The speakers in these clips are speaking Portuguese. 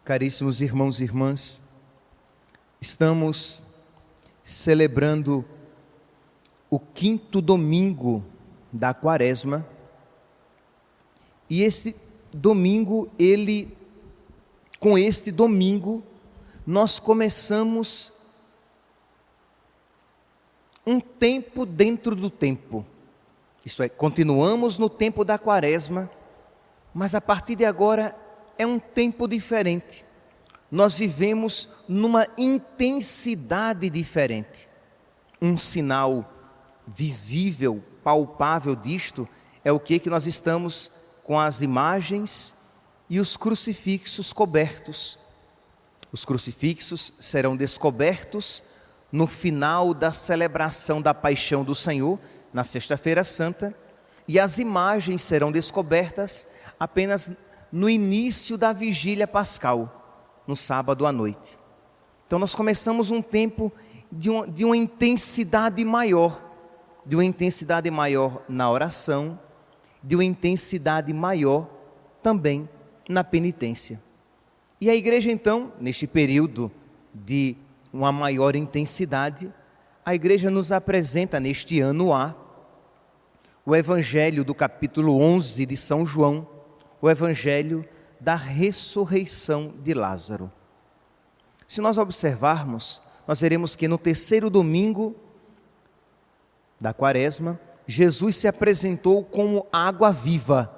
Caríssimos irmãos e irmãs, estamos celebrando o 5º domingo da Quaresma, e com este domingo, nós começamos um tempo dentro do tempo. Isto é, continuamos no tempo da Quaresma, mas a partir de agora é um tempo diferente. Nós vivemos numa intensidade diferente. Um sinal visível, palpável disto é o que nós estamos com as imagens e os crucifixos cobertos. Os crucifixos serão descobertos no final da celebração da Paixão do Senhor, na Sexta-feira Santa, e as imagens serão descobertas apenas no início da Vigília Pascal, no sábado à noite. Então nós começamos um tempo de uma intensidade maior, na oração, de uma intensidade maior também na penitência. E a igreja então, neste período de uma maior intensidade, a igreja nos apresenta neste ano A, o Evangelho do capítulo 11 de São João, o Evangelho da ressurreição de Lázaro. Se nós observarmos, nós veremos que no 3º domingo da Quaresma, Jesus se apresentou como água viva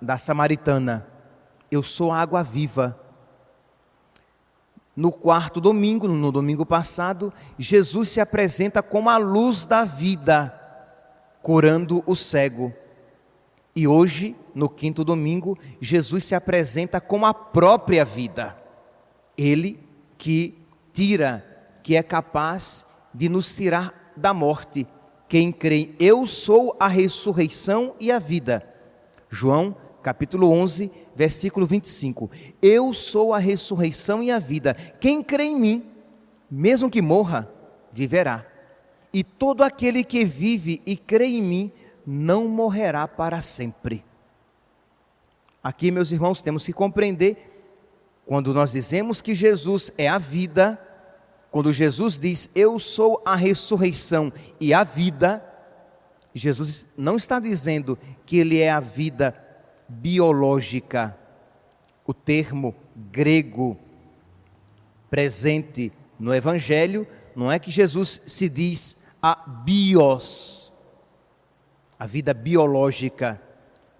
da samaritana. Eu sou a água viva. No 4º domingo, no domingo passado, Jesus se apresenta como a luz da vida, curando o cego. E hoje, no 5º domingo, Jesus se apresenta como a própria vida. Ele que é capaz de nos tirar da morte. Quem crê, eu sou a ressurreição e a vida. João, capítulo 11, versículo 25. Eu sou a ressurreição e a vida. Quem crê em mim, mesmo que morra, viverá. E todo aquele que vive e crê em mim, não morrerá para sempre. Aqui, meus irmãos, temos que compreender, quando nós dizemos que Jesus é a vida, quando Jesus diz, eu sou a ressurreição e a vida, Jesus não está dizendo que Ele é a vida biológica. O termo grego presente no Evangelho, não é que Jesus se diz a bios, a vida biológica,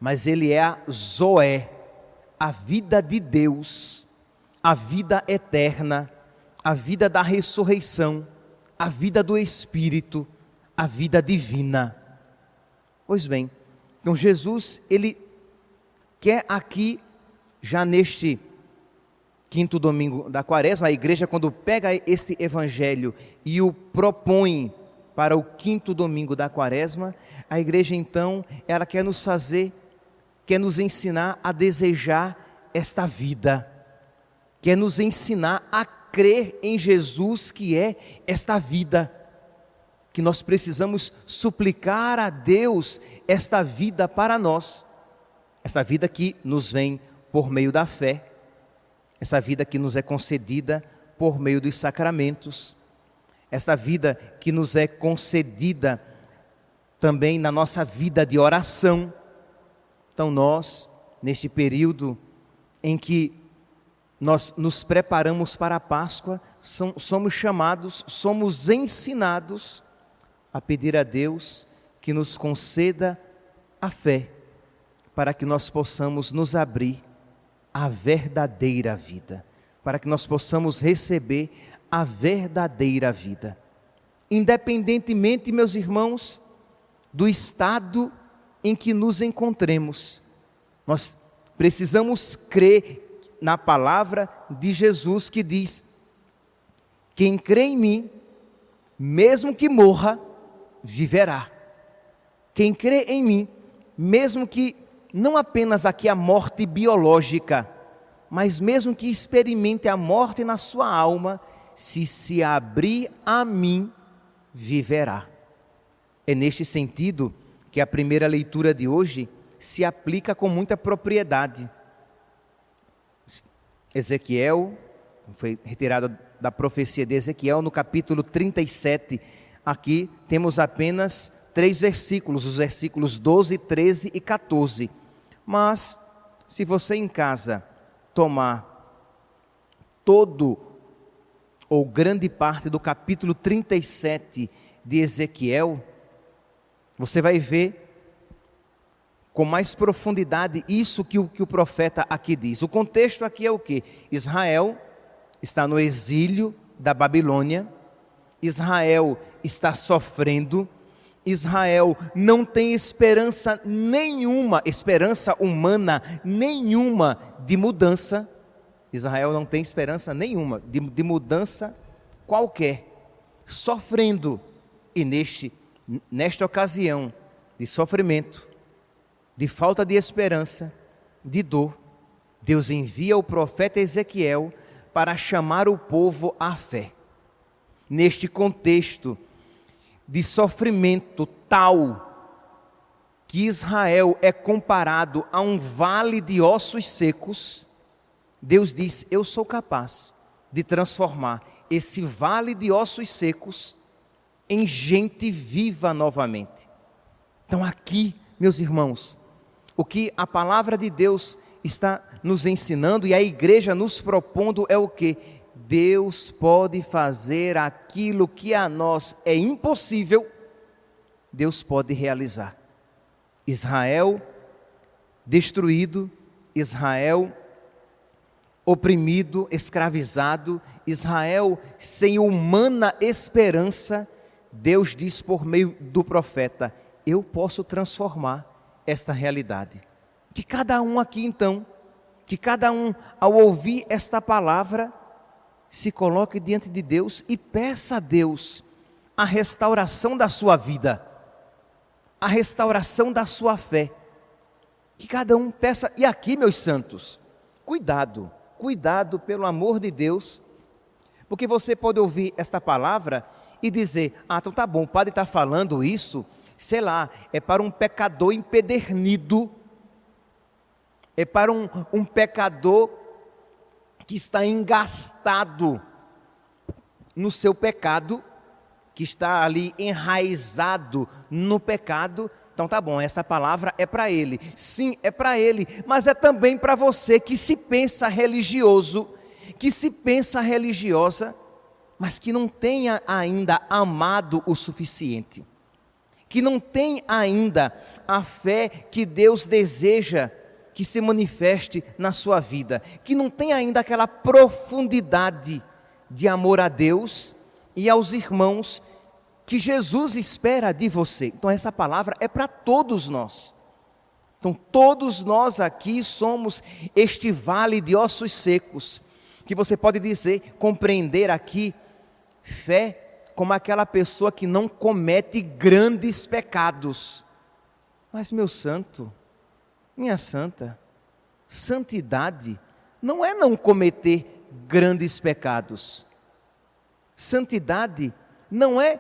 mas Ele é a zoé, a vida de Deus, a vida eterna, a vida da ressurreição, a vida do Espírito, a vida divina. Pois bem, então Jesus, Ele quer aqui, já neste 5º domingo da Quaresma, a igreja quando pega esse Evangelho e o propõe para o 5º domingo da Quaresma, a igreja então, ela quer nos ensinar a desejar esta vida, quer nos ensinar a crer em Jesus, que é esta vida, que nós precisamos suplicar a Deus esta vida para nós, essa vida que nos vem por meio da fé, essa vida que nos é concedida por meio dos sacramentos, esta vida que nos é concedida também na nossa vida de oração. Então nós, neste período em que nós nos preparamos para a Páscoa, somos chamados, somos ensinados a pedir a Deus que nos conceda a fé, para que nós possamos nos abrir à verdadeira vida, para que nós possamos receber a verdadeira vida. Independentemente, meus irmãos, do estado em que nos encontremos, nós precisamos crer na palavra de Jesus que diz, quem crê em mim, mesmo que morra, viverá. Quem crê em mim, mesmo que não apenas aqui a morte biológica, mas mesmo que experimente a morte na sua alma, se abrir a mim, viverá. É neste sentido que a primeira leitura de hoje se aplica com muita propriedade. Ezequiel, foi retirada da profecia de Ezequiel, no capítulo 37. Aqui temos apenas 3 versículos, os versículos 12, 13 e 14. Mas, se você em casa tomar todo ou grande parte do capítulo 37 de Ezequiel, você vai ver com mais profundidade isso que o profeta aqui diz. O contexto aqui é o quê? Israel está no exílio da Babilônia, Israel está sofrendo, Israel não tem esperança nenhuma, esperança humana nenhuma de mudança. Israel não tem esperança nenhuma de mudança qualquer, sofrendo. E nesta ocasião de sofrimento, de falta de esperança, de dor, Deus envia o profeta Ezequiel para chamar o povo à fé. Neste contexto de sofrimento tal que Israel é comparado a um vale de ossos secos, Deus diz: eu sou capaz de transformar esse vale de ossos secos em gente viva novamente. Então aqui, meus irmãos, o que a palavra de Deus está nos ensinando e a igreja nos propondo é o quê? Deus pode fazer aquilo que a nós é impossível, Deus pode realizar. Israel destruído, Israel oprimido, escravizado, Israel sem humana esperança, Deus diz por meio do profeta: eu posso transformar esta realidade. Que cada um aqui então, que cada um ao ouvir esta palavra, se coloque diante de Deus e peça a Deus a restauração da sua vida, a restauração da sua fé. Que cada um peça. E aqui, meus santos, cuidado, cuidado pelo amor de Deus, porque você pode ouvir esta palavra e dizer: ah, então tá bom, o padre está falando isso, sei lá, é para um pecador empedernido, é para um pecador que está engastado no seu pecado, que está ali enraizado no pecado. Então tá bom, essa palavra é para ele. Sim, é para ele, mas é também para você que se pensa religioso, que se pensa religiosa, mas que não tenha ainda amado o suficiente, que não tem ainda a fé que Deus deseja que se manifeste na sua vida, que não tem ainda aquela profundidade de amor a Deus e aos irmãos que Jesus espera de você. Então essa palavra é para todos nós. Então todos nós aqui somos este vale de ossos secos, que você pode dizer, compreender aqui, fé como aquela pessoa que não comete grandes pecados. Mas meu santo, minha santa, santidade não é não cometer grandes pecados. Santidade não é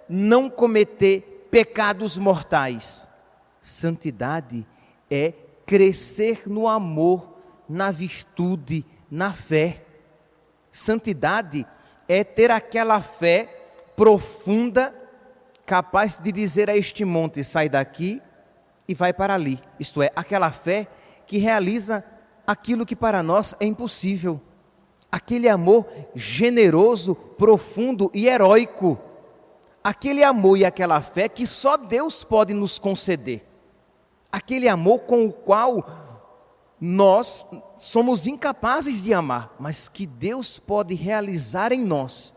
não cometer pecados mortais. Santidade é crescer no amor, na virtude, na fé. Santidade é ter aquela fé profunda, capaz de dizer a este monte: sai daqui e vai para ali. Isto é, aquela fé que realiza aquilo que para nós é impossível. Aquele amor generoso, profundo e heróico. Aquele amor e aquela fé que só Deus pode nos conceder. Aquele amor com o qual nós somos incapazes de amar, mas que Deus pode realizar em nós.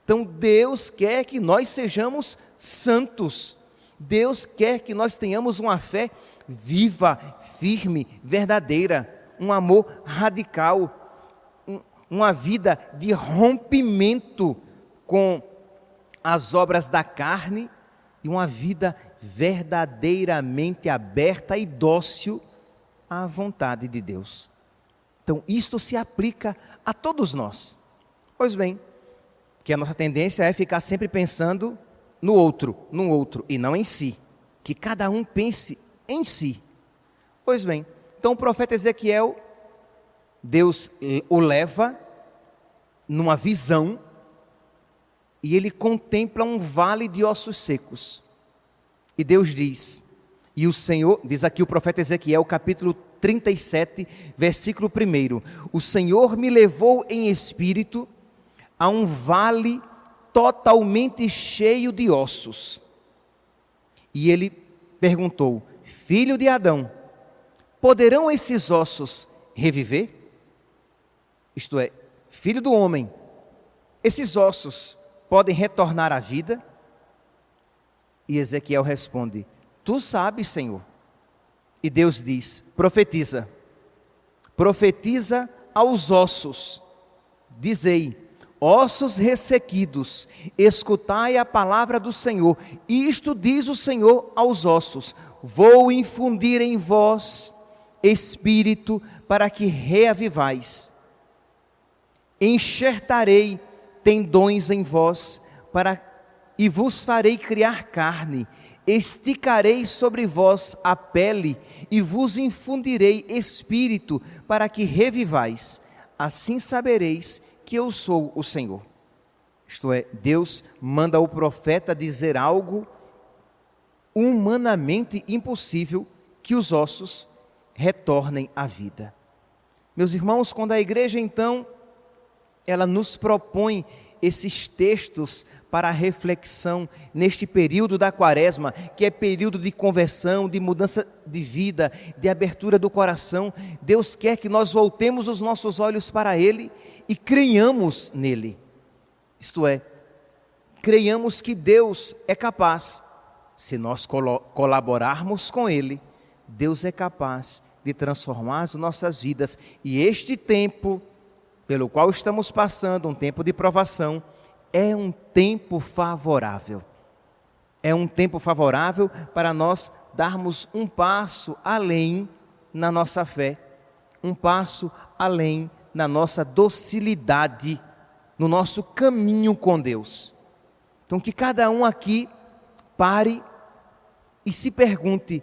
Então Deus quer que nós sejamos santos. Deus quer que nós tenhamos uma fé viva, firme, verdadeira, um amor radical, uma vida de rompimento com as obras da carne e uma vida verdadeiramente aberta e dócil à vontade de Deus. Então isto se aplica a todos nós. Pois bem, que a nossa tendência é ficar sempre pensando no outro e não em si. Que cada um pense em si. Pois bem, então o profeta Ezequiel Deus o leva numa visão e ele contempla um vale de ossos secos. E Deus diz, e o Senhor, diz aqui o profeta Ezequiel, capítulo 37, versículo 1, o Senhor me levou em espírito a um vale totalmente cheio de ossos. E ele perguntou, filho de Adão, poderão esses ossos reviver? Isto é, filho do homem, esses ossos podem retornar à vida? E Ezequiel responde, tu sabes, Senhor. E Deus diz, profetiza aos ossos, dizei, ossos ressequidos, escutai a palavra do Senhor. Isto diz o Senhor aos ossos, vou infundir em vós espírito para que reavivais. Enxertarei tendões em vós e vos farei criar carne. Esticarei sobre vós a pele e vos infundirei espírito para que revivais. Assim sabereis que eu sou o Senhor. Isto é, Deus manda o profeta dizer algo humanamente impossível, que os ossos retornem à vida. Meus irmãos, quando a igreja então, ela nos propõe esses textos para a reflexão neste período da quaresma, que é período de conversão, de mudança de vida, de abertura do coração, Deus quer que nós voltemos os nossos olhos para Ele e creiamos nele. Isto é, creiamos que Deus é capaz, se nós colaborarmos com Ele, Deus é capaz de transformar as nossas vidas. E este tempo pelo qual estamos passando, um tempo de provação, é um tempo favorável. É um tempo favorável para nós darmos um passo além na nossa fé, um passo além na nossa docilidade, no nosso caminho com Deus. Então que cada um aqui pare e se pergunte,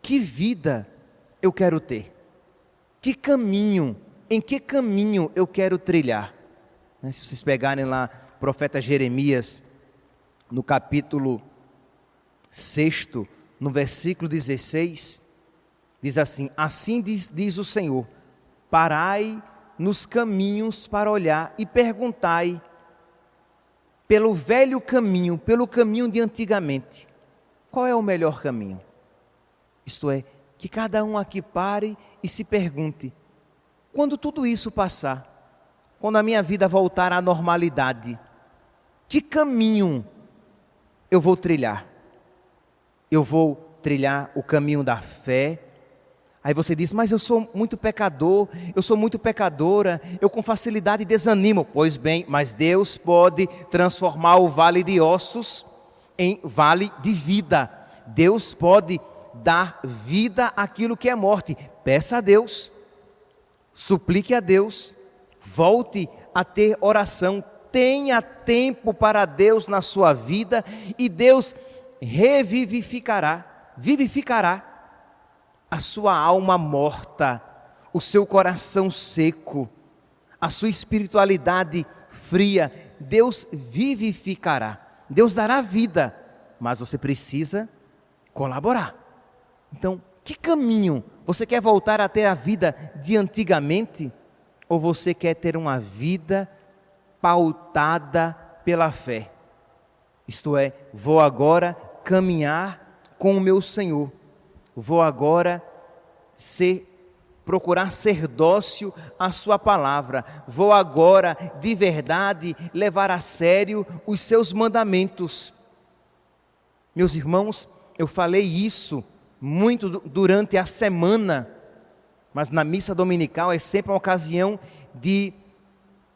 que vida eu quero ter? Que caminho, em que caminho eu quero trilhar? Se vocês pegarem lá o profeta Jeremias, no capítulo 6, no versículo 16, diz assim, assim diz o Senhor, parai nos caminhos para olhar e perguntai pelo velho caminho, pelo caminho de antigamente, qual é o melhor caminho? Isto é, que cada um aqui pare e se pergunte, quando tudo isso passar, quando a minha vida voltar à normalidade, que caminho eu vou trilhar? Eu vou trilhar o caminho da fé? Aí você diz, mas eu sou muito pecador, eu sou muito pecadora, eu com facilidade desanimo. Pois bem, mas Deus pode transformar o vale de ossos em vale de vida. Deus pode dar vida àquilo que é morte. Peça a Deus, suplique a Deus, volte a ter oração, tenha tempo para Deus na sua vida e Deus vivificará a sua alma morta, o seu coração seco, a sua espiritualidade fria. Deus vivificará, Deus dará vida, mas você precisa colaborar. Então, que caminho? Você quer voltar a ter a vida de antigamente? Ou você quer ter uma vida pautada pela fé? Isto é, vou agora caminhar com o meu Senhor. Vou agora procurar ser dócil à sua palavra. Vou agora, de verdade, levar a sério os seus mandamentos. Meus irmãos, eu falei isso muito durante a semana, mas na missa dominical é sempre uma ocasião de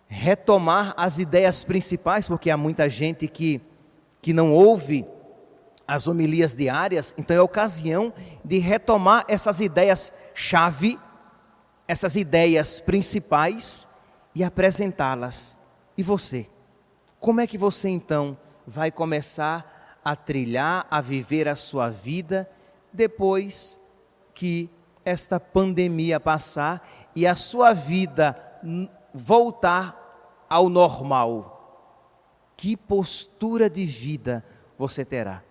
retomar as ideias principais, porque há muita gente que não ouve as homilias diárias, então é a ocasião de retomar essas ideias-chave, essas ideias principais e apresentá-las. E você? Como é que você então vai começar a trilhar, a viver a sua vida depois que esta pandemia passar e a sua vida voltar ao normal, que postura de vida você terá?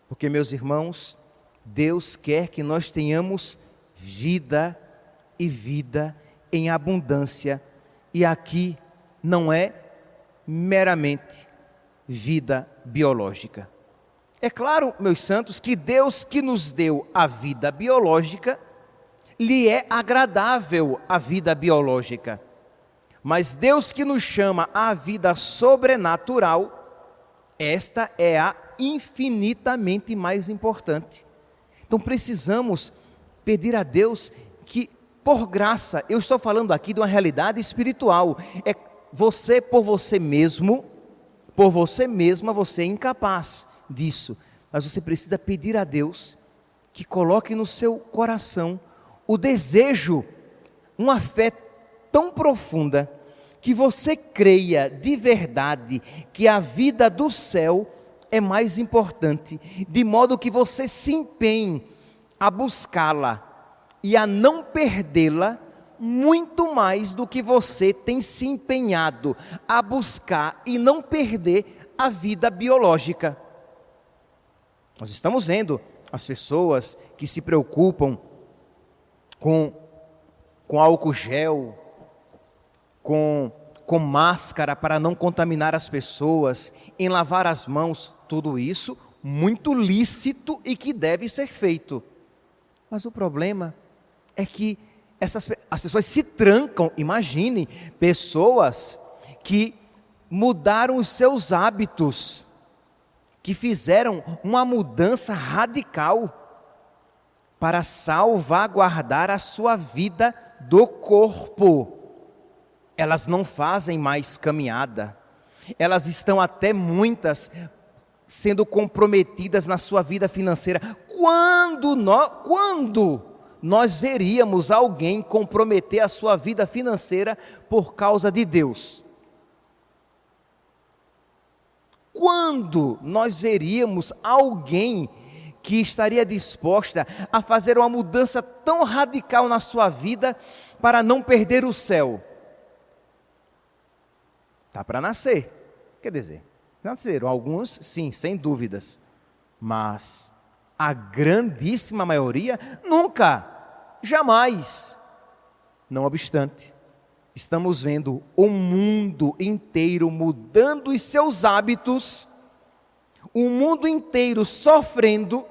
Porque, meus irmãos, Deus quer que nós tenhamos vida e vida em abundância, e aqui não é meramente vida biológica. É claro, meus santos, que Deus que nos deu a vida biológica, lhe é agradável a vida biológica. Mas Deus que nos chama à vida sobrenatural, esta é a infinitamente mais importante. Então precisamos pedir a Deus que, por graça, eu estou falando aqui de uma realidade espiritual, é você por você mesmo, por você mesma, você é incapaz disso, mas você precisa pedir a Deus que coloque no seu coração o desejo, uma fé tão profunda, que você creia de verdade que a vida do céu é mais importante, de modo que você se empenhe a buscá-la e a não perdê-la, muito mais do que você tem se empenhado a buscar e não perder a vida biológica. Nós estamos vendo as pessoas que se preocupam com álcool gel, com máscara para não contaminar as pessoas, em lavar as mãos, tudo isso muito lícito e que deve ser feito. Mas o problema é que as pessoas se trancam. Imagine, pessoas que mudaram os seus hábitos, que fizeram uma mudança radical para salvaguardar a sua vida do corpo. Elas não fazem mais caminhada, elas estão até muitas sendo comprometidas na sua vida financeira. Quando nós veríamos alguém comprometer a sua vida financeira por causa de Deus? Quando nós veríamos alguém que estaria disposta a fazer uma mudança tão radical na sua vida para não perder o céu? Está para nascer, quer dizer, nasceram alguns, sim, sem dúvidas, mas a grandíssima maioria, nunca, jamais. Não obstante, estamos vendo o mundo inteiro mudando os seus hábitos, o mundo inteiro sofrendo,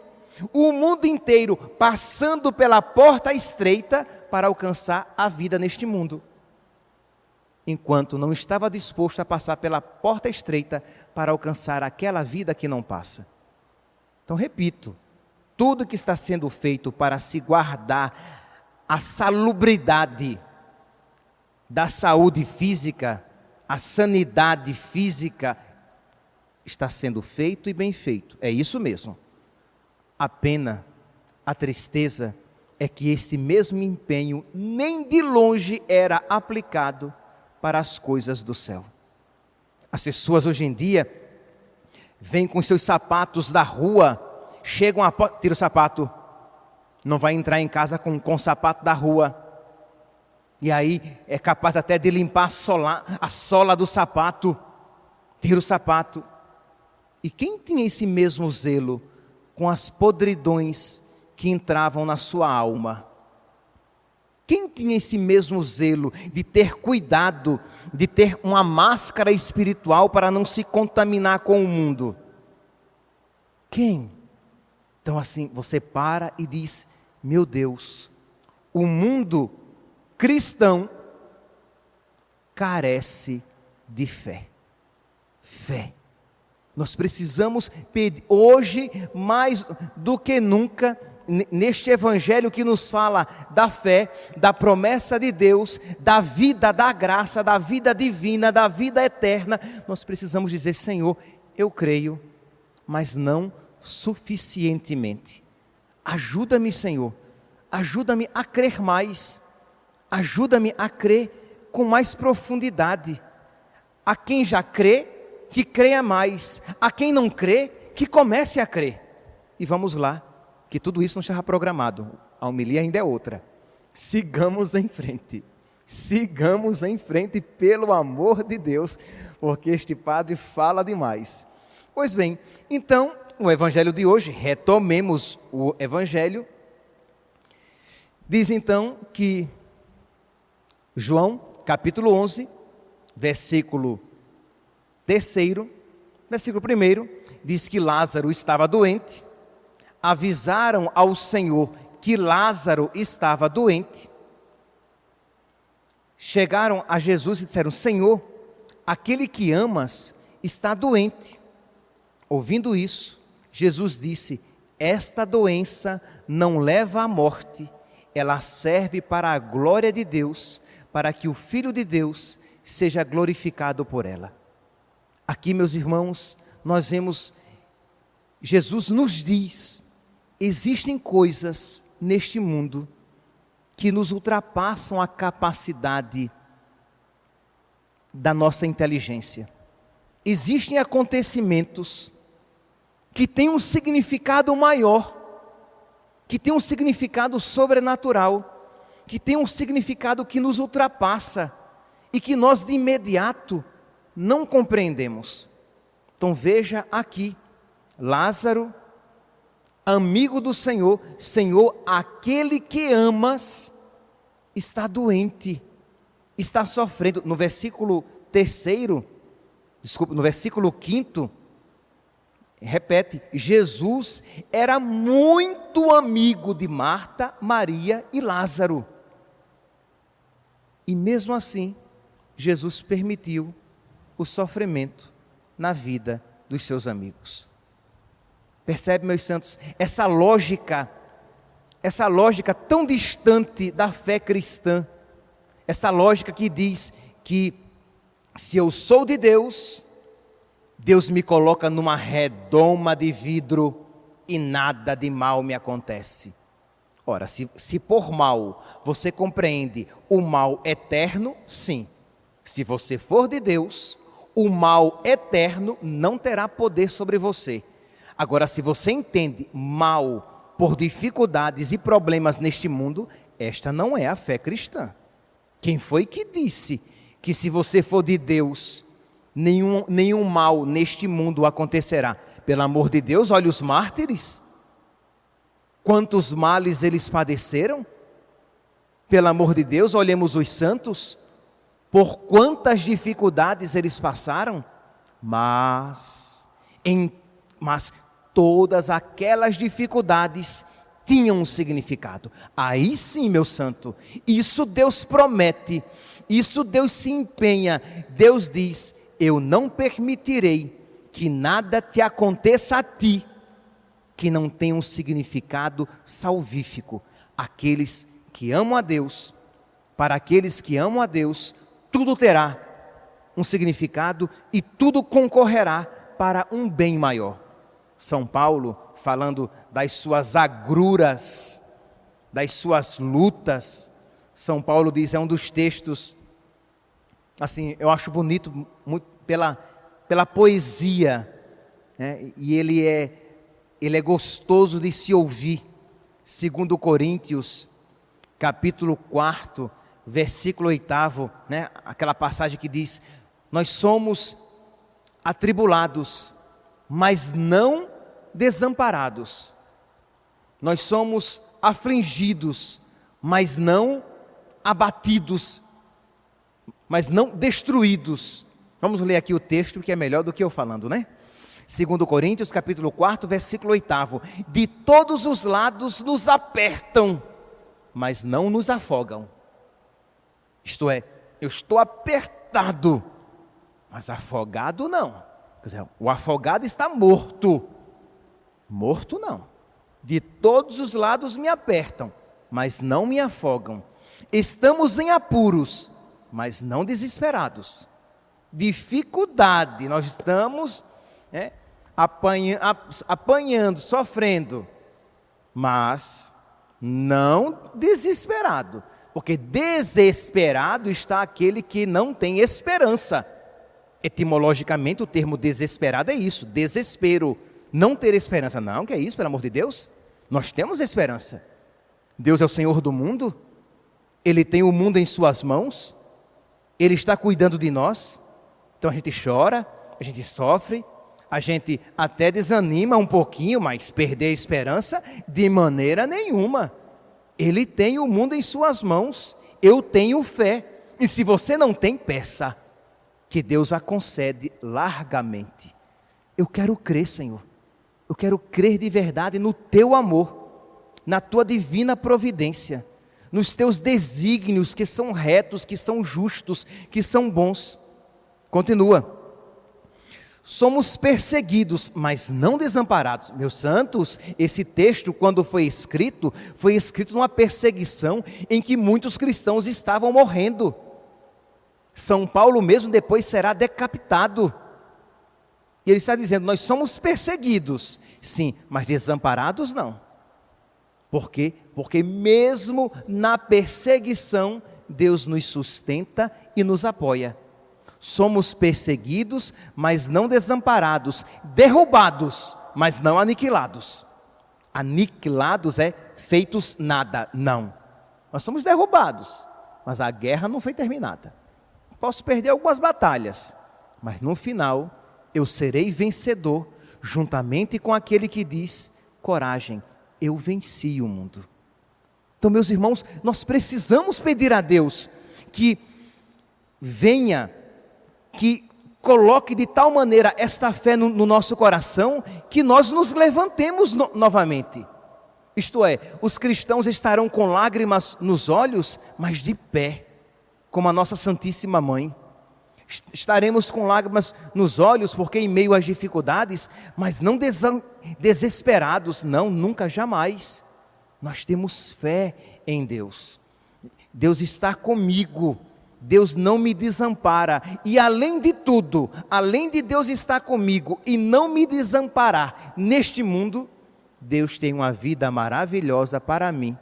o mundo inteiro passando pela porta estreita para alcançar a vida neste mundo, enquanto não estava disposto a passar pela porta estreita para alcançar aquela vida que não passa. Então, repito, tudo que está sendo feito para se guardar a salubridade da saúde física, a sanidade física, está sendo feito e bem feito. É isso mesmo. A pena, a tristeza, é que este mesmo empenho nem de longe era aplicado para as coisas do céu. As pessoas hoje em dia vêm com seus sapatos da rua, chegam a porta, tira o sapato, não vai entrar em casa com o sapato da rua, e aí é capaz até de limpar a sola do sapato, tira o sapato. E quem tinha esse mesmo zelo com as podridões que entravam na sua alma? Quem tinha esse mesmo zelo de ter cuidado, de ter uma máscara espiritual para não se contaminar com o mundo? Quem? Então assim, você para e diz, meu Deus, o mundo cristão carece de fé. Fé. Nós precisamos pedir, hoje mais do que nunca, neste evangelho que nos fala da fé, da promessa de Deus, da vida, da graça, da vida divina, da vida eterna, nós precisamos dizer, Senhor, eu creio, mas não suficientemente. Ajuda-me, Senhor, ajuda-me a crer mais, ajuda-me a crer com mais profundidade. A quem já crê, que creia mais, a quem não crê, que comece a crer. E vamos lá, que tudo isso não estava programado, a homilia ainda é outra. Sigamos em frente. sigamos em frente, pelo amor de Deus, porque este padre fala demais. Pois bem, então, o evangelho de hoje, retomemos o evangelho, diz então que João, capítulo 11, versículo 3º, versículo 1º, diz que Lázaro estava doente, avisaram ao Senhor que Lázaro estava doente, chegaram a Jesus e disseram: Senhor, aquele que amas está doente. Ouvindo isso, Jesus disse: esta doença não leva à morte, ela serve para a glória de Deus, para que o Filho de Deus seja glorificado por ela. Aqui, meus irmãos, nós vemos, Jesus nos diz, existem coisas neste mundo que nos ultrapassam a capacidade da nossa inteligência. Existem acontecimentos que têm um significado maior, que têm um significado sobrenatural, que têm um significado que nos ultrapassa e que nós de imediato não compreendemos. Então veja aqui, Lázaro, amigo do Senhor, Senhor, aquele que amas está doente, está sofrendo. No versículo 3º, no versículo 5º, repete, Jesus era muito amigo de Marta, Maria e Lázaro. E mesmo assim, Jesus permitiu o sofrimento na vida dos seus amigos. Percebe, meus santos, essa lógica tão distante da fé cristã, essa lógica que diz que se eu sou de Deus, Deus me coloca numa redoma de vidro e nada de mal me acontece. Ora, se por mal você compreende o mal eterno, sim. Se você for de Deus, o mal eterno não terá poder sobre você. Agora, se você entende mal por dificuldades e problemas neste mundo, esta não é a fé cristã. Quem foi que disse que se você for de Deus, nenhum mal neste mundo acontecerá? Pelo amor de Deus, olha os mártires. Quantos males eles padeceram? Pelo amor de Deus, olhemos os santos. Por quantas dificuldades eles passaram? Mas todas aquelas dificuldades tinham um significado. Aí sim, meu santo, isso Deus promete, isso Deus se empenha. Deus diz: eu não permitirei que nada te aconteça a ti que não tenha um significado salvífico. Aqueles que amam a Deus, para aqueles que amam a Deus, tudo terá um significado e tudo concorrerá para um bem maior. São Paulo, falando das suas agruras, das suas lutas, São Paulo diz, é um dos textos, assim, eu acho bonito, muito, pela poesia, né? E ele é gostoso de se ouvir. 2 Coríntios, capítulo 4, versículo 8, né? Aquela passagem que diz: nós somos atribulados, mas não desamparados. Nós somos afligidos, mas não abatidos, mas não destruídos. Vamos ler aqui o texto, que é melhor do que eu falando, né? 2 Coríntios, capítulo 4, versículo 8. De todos os lados nos apertam, mas não nos afogam. Isto é, eu estou apertado, mas afogado não. Quer dizer, o afogado está morto. Morto não. De todos os lados me apertam, mas não me afogam. Estamos em apuros, mas não desesperados. Dificuldade, nós estamos apanhando, sofrendo, mas não desesperado, porque desesperado está aquele que não tem esperança. Etimologicamente o termo desesperado é isso, desespero, não ter esperança. Não, que é isso, pelo amor de Deus? Nós temos esperança. Deus é o Senhor do mundo, Ele tem o mundo em suas mãos, Ele está cuidando de nós. Então a gente chora, a gente sofre, a gente até desanima um pouquinho, mas perder a esperança de maneira nenhuma. Ele tem o mundo em suas mãos, eu tenho fé. E se você não tem, peça, que Deus a concede largamente. Eu quero crer, Senhor. Eu quero crer de verdade no Teu amor, na Tua divina providência, nos Teus desígnios que são retos, que são justos, que são bons. Continua. Somos perseguidos, mas não desamparados. Meus santos, esse texto, quando foi escrito numa perseguição em que muitos cristãos estavam morrendo. São Paulo mesmo depois será decapitado. E ele está dizendo, nós somos perseguidos, sim, mas desamparados não. Por quê? Porque mesmo na perseguição, Deus nos sustenta e nos apoia. Somos perseguidos, mas não desamparados, derrubados, mas não aniquilados. Aniquilados é feitos nada, não. Nós somos derrubados, mas a guerra não foi terminada. Posso perder algumas batalhas, mas no final eu serei vencedor, juntamente com aquele que diz, coragem, eu venci o mundo. Então, meus irmãos, nós precisamos pedir a Deus que venha, que coloque de tal maneira esta fé no nosso coração, que nós nos levantemos novamente. Isto é, os cristãos estarão com lágrimas nos olhos, mas de pé, como a nossa Santíssima Mãe. Estaremos com lágrimas nos olhos, porque em meio às dificuldades, mas não desesperados, não, nunca, jamais. Nós temos fé em Deus. Deus está comigo. Deus não me desampara, e além de tudo, além de Deus estar comigo e não me desamparar neste mundo, Deus tem uma vida maravilhosa para mim,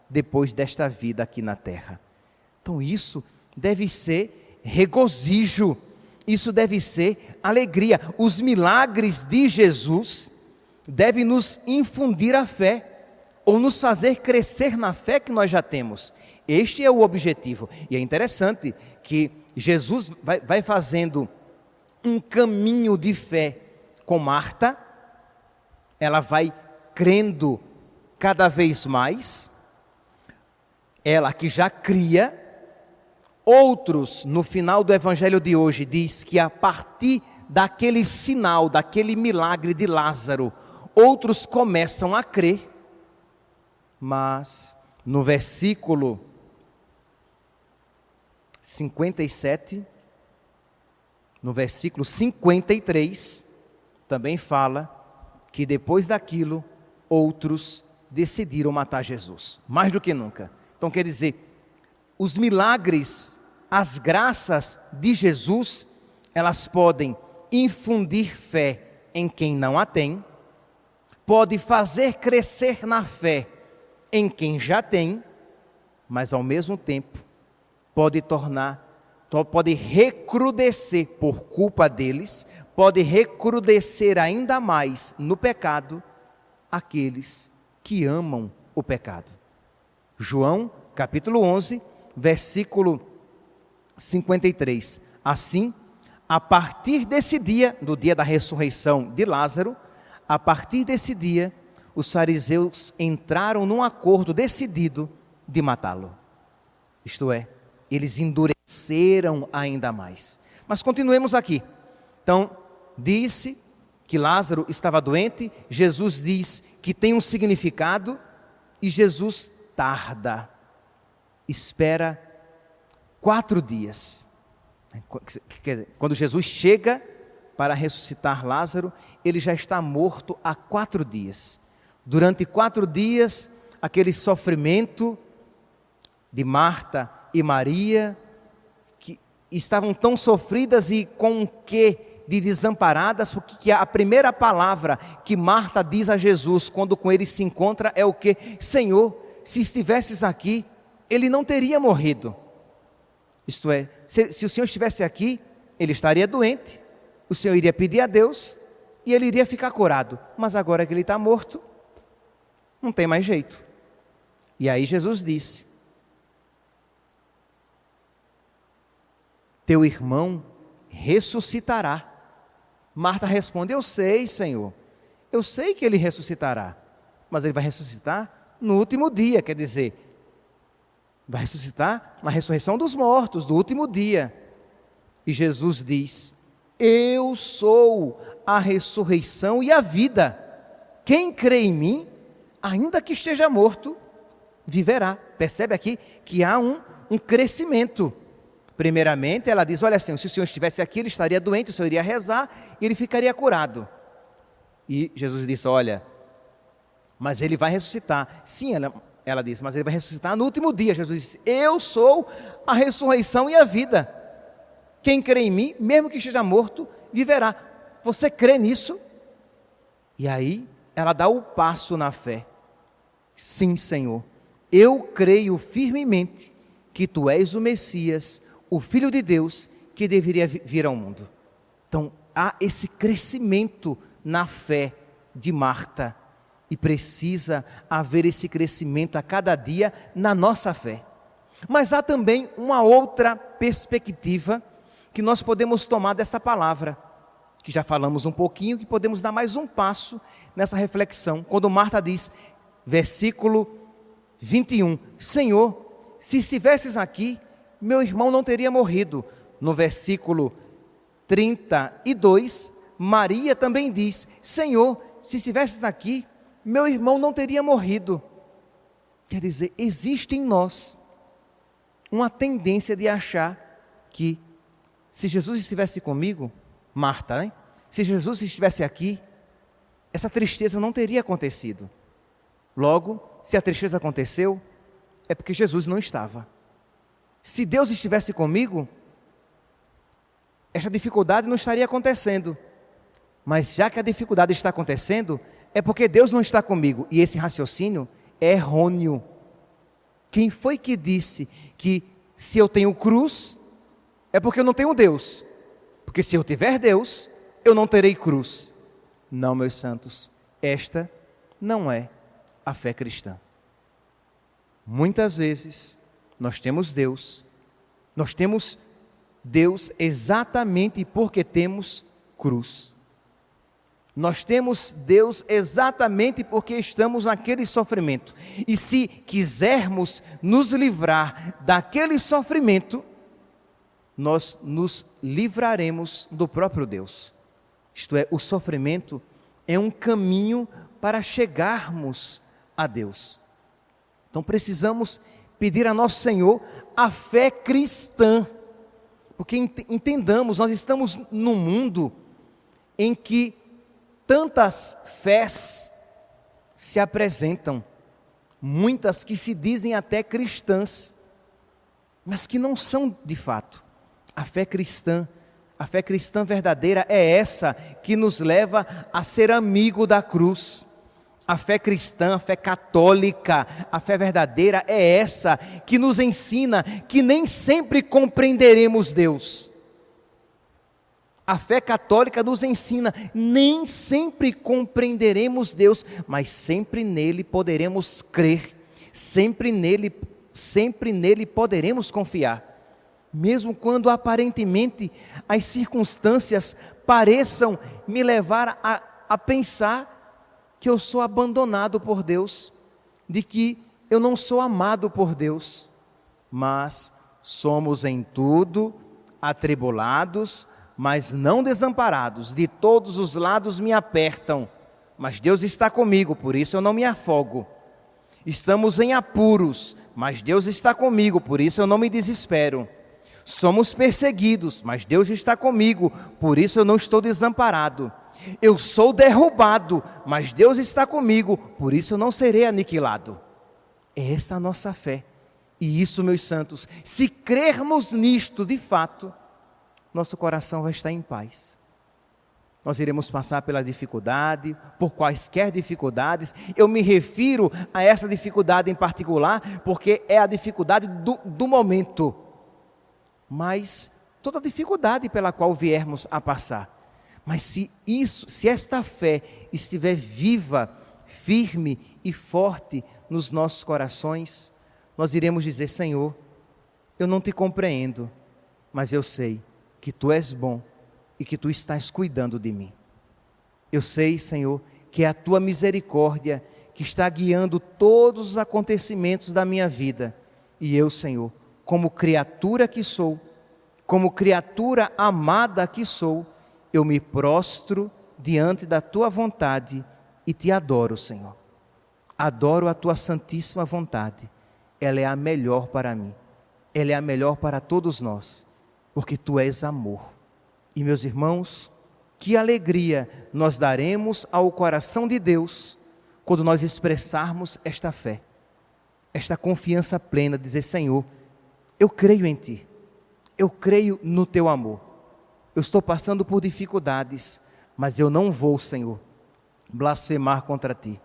depois desta vida aqui na terra. Então isso deve ser regozijo, isso deve ser alegria. Os milagres de Jesus devem nos infundir a fé, ou nos fazer crescer na fé que nós já temos. Este é o objetivo. E é interessante que Jesus vai fazendo um caminho de fé com Marta, ela vai crendo cada vez mais, ela que já cria. Outros, no final do evangelho de hoje, diz que a partir daquele sinal, daquele milagre de Lázaro, outros começam a crer. Mas no versículo 57, no versículo 53, também fala que depois daquilo, outros decidiram matar Jesus, mais do que nunca. Então quer dizer, os milagres, as graças de Jesus, elas podem infundir fé em quem não a tem, pode fazer crescer na fé em quem já tem, mas ao mesmo tempo pode recrudescer por culpa deles, pode recrudescer ainda mais no pecado aqueles que amam o pecado. João, capítulo 11, versículo 53. Assim, a partir desse dia, do dia da ressurreição de Lázaro, a partir desse dia, os fariseus entraram num acordo decidido de matá-lo. Isto é, eles endureceram ainda mais. Mas continuemos aqui. Então, disse que Lázaro estava doente, Jesus diz que tem um significado, e Jesus tarda, espera 4 dias. Quando Jesus chega para ressuscitar Lázaro, ele já está morto há 4 dias. Durante 4 dias, aquele sofrimento de Marta e Maria, que estavam tão sofridas e com um quê de desamparadas, porque a primeira palavra que Marta diz a Jesus, quando com ele se encontra, é o quê? Senhor, se estivesses aqui, ele não teria morrido. Isto é, se o Senhor estivesse aqui, ele estaria doente, o Senhor iria pedir a Deus, e ele iria ficar curado. Mas agora que ele está morto, não tem mais jeito. E aí Jesus disse, teu irmão ressuscitará. Marta responde: eu sei, Senhor, eu sei que ele ressuscitará, mas ele vai ressuscitar no último dia, quer dizer, vai ressuscitar na ressurreição dos mortos, do último dia. E Jesus diz: eu sou a ressurreição e a vida. Quem crê em mim, ainda que esteja morto, viverá. Percebe aqui que há um crescimento. Primeiramente, ela diz: olha, Senhor, se o Senhor estivesse aqui, ele estaria doente, o Senhor iria rezar e ele ficaria curado. E Jesus disse: olha, mas ele vai ressuscitar. Sim, ela disse, mas ele vai ressuscitar no último dia. Jesus disse: eu sou a ressurreição e a vida. Quem crê em mim, mesmo que esteja morto, viverá. Você crê nisso? E aí, ela dá o passo na fé. Sim, Senhor, eu creio firmemente que Tu és o Messias, o Filho de Deus, que deveria vir ao mundo. Então, há esse crescimento na fé de Marta, e precisa haver esse crescimento a cada dia na nossa fé. Mas há também uma outra perspectiva que nós podemos tomar desta palavra, que já falamos um pouquinho, que podemos dar mais um passo nessa reflexão, quando Marta diz, versículo 21, Senhor, se estivesses aqui, meu irmão não teria morrido. No versículo 32, Maria também diz, Senhor, se estivesses aqui, meu irmão não teria morrido. Quer dizer, existe em nós uma tendência de achar que se Jesus estivesse comigo, Marta, né? Se Jesus estivesse aqui, essa tristeza não teria acontecido. Logo, se a tristeza aconteceu, é porque Jesus não estava. Se Deus estivesse comigo, essa dificuldade não estaria acontecendo. Mas já que a dificuldade está acontecendo, é porque Deus não está comigo. E esse raciocínio é errôneo. Quem foi que disse que se eu tenho cruz, é porque eu não tenho Deus? Porque se eu tiver Deus, eu não terei cruz. Não, meus santos, esta não é a fé cristã. Muitas vezes, nós temos Deus exatamente porque temos cruz. Nós temos Deus exatamente porque estamos naquele sofrimento. E se quisermos nos livrar daquele sofrimento, nós nos livraremos do próprio Deus. Isto é, o sofrimento é um caminho para chegarmos a Deus. Então precisamos pedir a nosso Senhor a fé cristã. Porque entendamos, nós estamos num mundo em que tantas fés se apresentam, muitas que se dizem até cristãs, mas que não são de fato. A fé cristã verdadeira é essa que nos leva a ser amigo da cruz. A fé cristã, a fé católica, a fé verdadeira é essa que nos ensina que nem sempre compreenderemos Deus. A fé católica nos ensina, nem sempre compreenderemos Deus, mas sempre nele poderemos crer, sempre nele poderemos confiar. Mesmo quando aparentemente as circunstâncias pareçam me levar a pensar que eu sou abandonado por Deus, de que eu não sou amado por Deus, mas somos em tudo atribulados, mas não desamparados, de todos os lados me apertam, mas Deus está comigo, por isso eu não me afogo. Estamos em apuros, mas Deus está comigo, por isso eu não me desespero. Somos perseguidos, mas Deus está comigo, por isso eu não estou desamparado. Eu sou derrubado, mas Deus está comigo, por isso eu não serei aniquilado. É essa a nossa fé. E isso, meus santos, se crermos nisto de fato, nosso coração vai estar em paz. Nós iremos passar pela dificuldade, por quaisquer dificuldades. Eu me refiro a essa dificuldade em particular, porque é a dificuldade do momento. Mas toda dificuldade pela qual viermos a passar. Mas se esta fé estiver viva, firme e forte nos nossos corações, nós iremos dizer, Senhor, eu não te compreendo, mas eu sei que Tu és bom e que Tu estás cuidando de mim. Eu sei, Senhor, que é a Tua misericórdia que está guiando todos os acontecimentos da minha vida. E eu, Senhor, como criatura que sou, como criatura amada que sou, eu me prostro diante da Tua vontade e Te adoro, Senhor. Adoro a Tua santíssima vontade. Ela é a melhor para mim. Ela é a melhor para todos nós, porque Tu és amor. E, meus irmãos, que alegria nós daremos ao coração de Deus quando nós expressarmos esta fé, esta confiança plena, dizer: Senhor, eu creio em Ti, eu creio no Teu amor. Eu estou passando por dificuldades, mas eu não vou, Senhor, blasfemar contra Ti.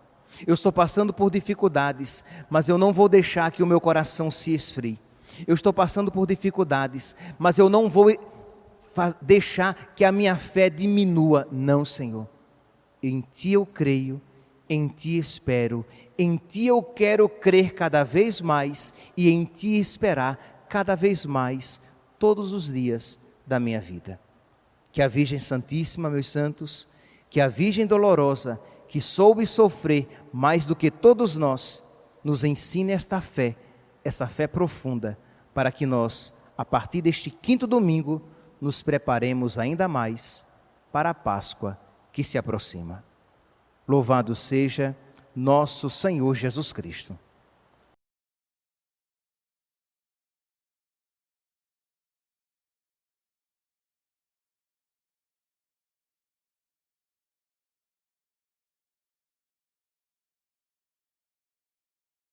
Eu estou passando por dificuldades, mas eu não vou deixar que o meu coração se esfrie. Eu estou passando por dificuldades, mas eu não vou deixar que a minha fé diminua. Não, Senhor. Em Ti eu creio, em Ti espero, em Ti eu quero crer cada vez mais e em Ti esperar cada vez mais todos os dias da minha vida. Que a Virgem Santíssima, meus santos, que a Virgem dolorosa, que soube sofrer mais do que todos nós, nos ensine esta fé profunda, para que nós, a partir deste 5º domingo, nos preparemos ainda mais para a Páscoa que se aproxima. Louvado seja nosso Senhor Jesus Cristo.